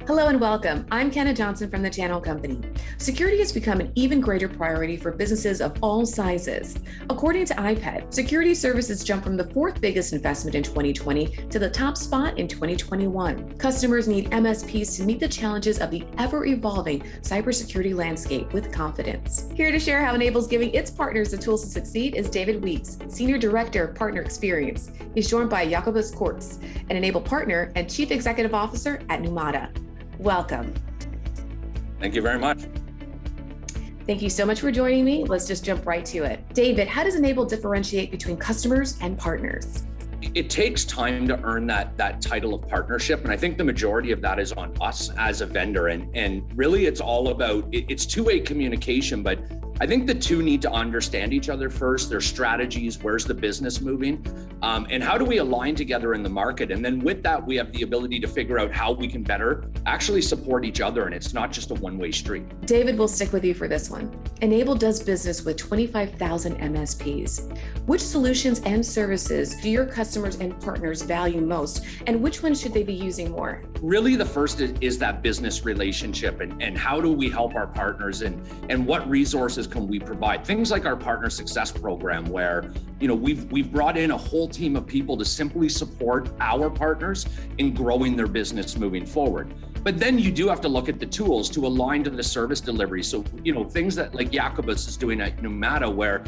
Hello and welcome. I'm Kenna Johnson from the Channel Company. Security has become an even greater priority for businesses of all sizes. According to iPad, security services jumped from the fourth biggest investment in 2020 to the top spot in 2021. Customers need MSPs to meet the challenges of the ever-evolving cybersecurity landscape with confidence. Here to share how N-able's giving its partners the tools to succeed is David Weeks, Senior Director of Partner Experience. He's joined by Jacobus Kortz, an N-able partner and Chief Executive Officer at Numata. Welcome. Thank you very much. Thank you so much for joining me. Let's just jump right to it. David, how does N-able differentiate between customers and partners? It takes time to earn that title of partnership. And I think the majority of that is on us as a vendor. And really it's all about, it's two-way communication, but I think the two need to understand each other first, their strategies, where's the business moving, and how do we align together in the market? And then with that, we have the ability to figure out how we can better actually support each other. And it's not just a one-way street. David, we'll stick with you for this one. N-able does business with 25,000 MSPs. Which solutions and services do your customers and partners value most? And which ones should they be using more? Really, the first is that business relationship and how do we help our partners and what resources can we provide? Things like our partner success program, where we've brought in a whole team of people to simply support our partners in growing their business moving forward. But then you do have to look at the tools to align to the service delivery. So, things that like Jacobus is doing at Numata, where,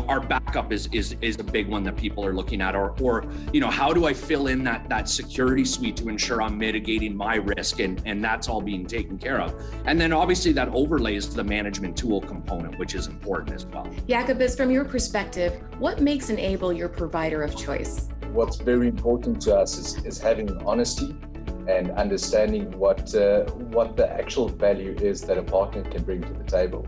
our backup is a big one that people are looking at, or how do I fill in that security suite to ensure I'm mitigating my risk and that's all being taken care of. And then obviously that overlays the management tool component, which is important as well. Jacobus, from your perspective, what makes N-able your provider of choice? What's very important to us is having honesty and understanding what the actual value is that a partner can bring to the table.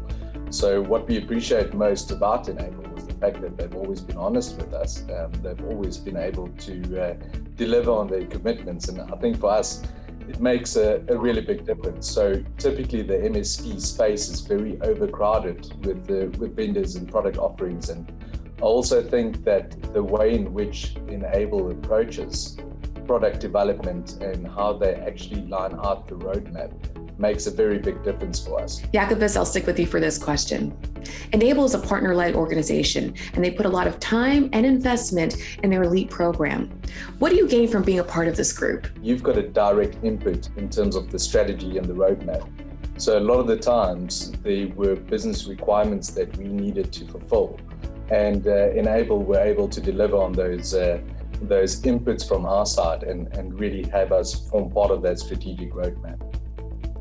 So what we appreciate most about N-able is the fact that they've always been honest with us. They've always been able to deliver on their commitments. And I think for us, it makes a really big difference. So typically the MSP space is very overcrowded with vendors and product offerings. And I also think that the way in which N-able approaches product development and how they actually line out the roadmap makes a very big difference for us. Jacobus, I'll stick with you for this question. N-able is a partner-led organization, and they put a lot of time and investment in their elite program. What do you gain from being a part of this group? You've got a direct input in terms of the strategy and the roadmap. So a lot of the times there were business requirements that we needed to fulfill, and N-able were able to deliver on those inputs from our side and really have us form part of that strategic roadmap.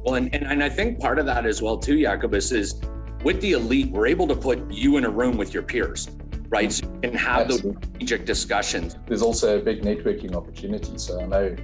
Well, and I think part of that as well too, Jacobus, is with the elite, we're able to put you in a room with your peers, right? So you can have those strategic discussions. There's also a big networking opportunity. So I know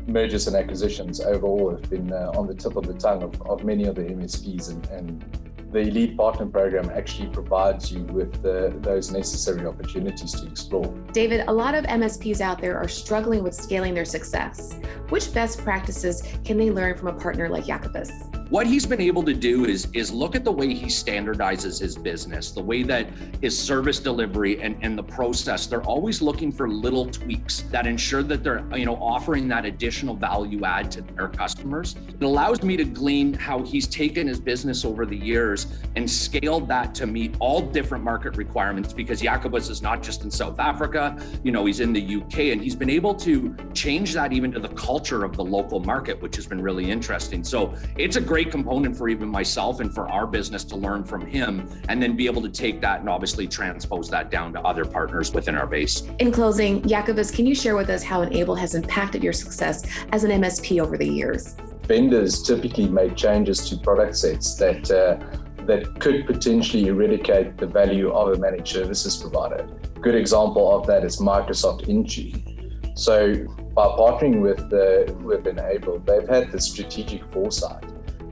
mergers and acquisitions overall have been on the tip of the tongue of many of the MSPs, and the Elite Partner Program actually provides you with those necessary opportunities to explore. David, a lot of MSPs out there are struggling with scaling their success. Which best practices can they learn from a partner like Jacobus? What he's been able to do is look at the way he standardizes his business, the way that his service delivery and the process, they're always looking for little tweaks that ensure that they're offering that additional value add to their customers. It allows me to glean how he's taken his business over the years and scaled that to meet all different market requirements, because Jacobus is not just in South Africa, he's in the UK, and he's been able to change that even to the culture of the local market, which has been really interesting. So it's a great component for even myself and for our business to learn from him, and then be able to take that and obviously transpose that down to other partners within our base. In closing, Jacobus, can you share with us how N-able has impacted your success as an MSP over the years? Vendors typically make changes to product sets that could potentially eradicate the value of a managed services provider. A good example of that is Microsoft Intune. So by partnering with N-able, they've had the strategic foresight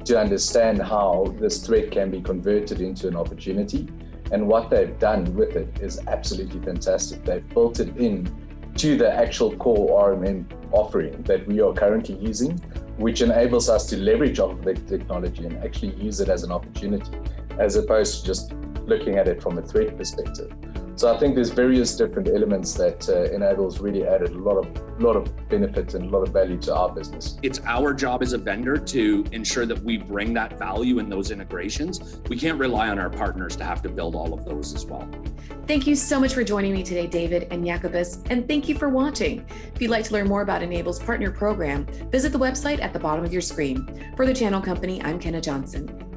to understand how this threat can be converted into an opportunity. And what they've done with it is absolutely fantastic. They've built it in to the actual core RMM offering that we are currently using, which enables us to leverage off of the technology and actually use it as an opportunity, as opposed to just looking at it from a threat perspective. So I think there's various different elements that Enable's really added a lot of benefit and a lot of value to our business. It's our job as a vendor to ensure that we bring that value in those integrations. We can't rely on our partners to have to build all of those as well. Thank you so much for joining me today, David and Jacobus, and thank you for watching. If you'd like to learn more about Enable's partner program, visit the website at the bottom of your screen. For the Channel Company, I'm Kenna Johnson.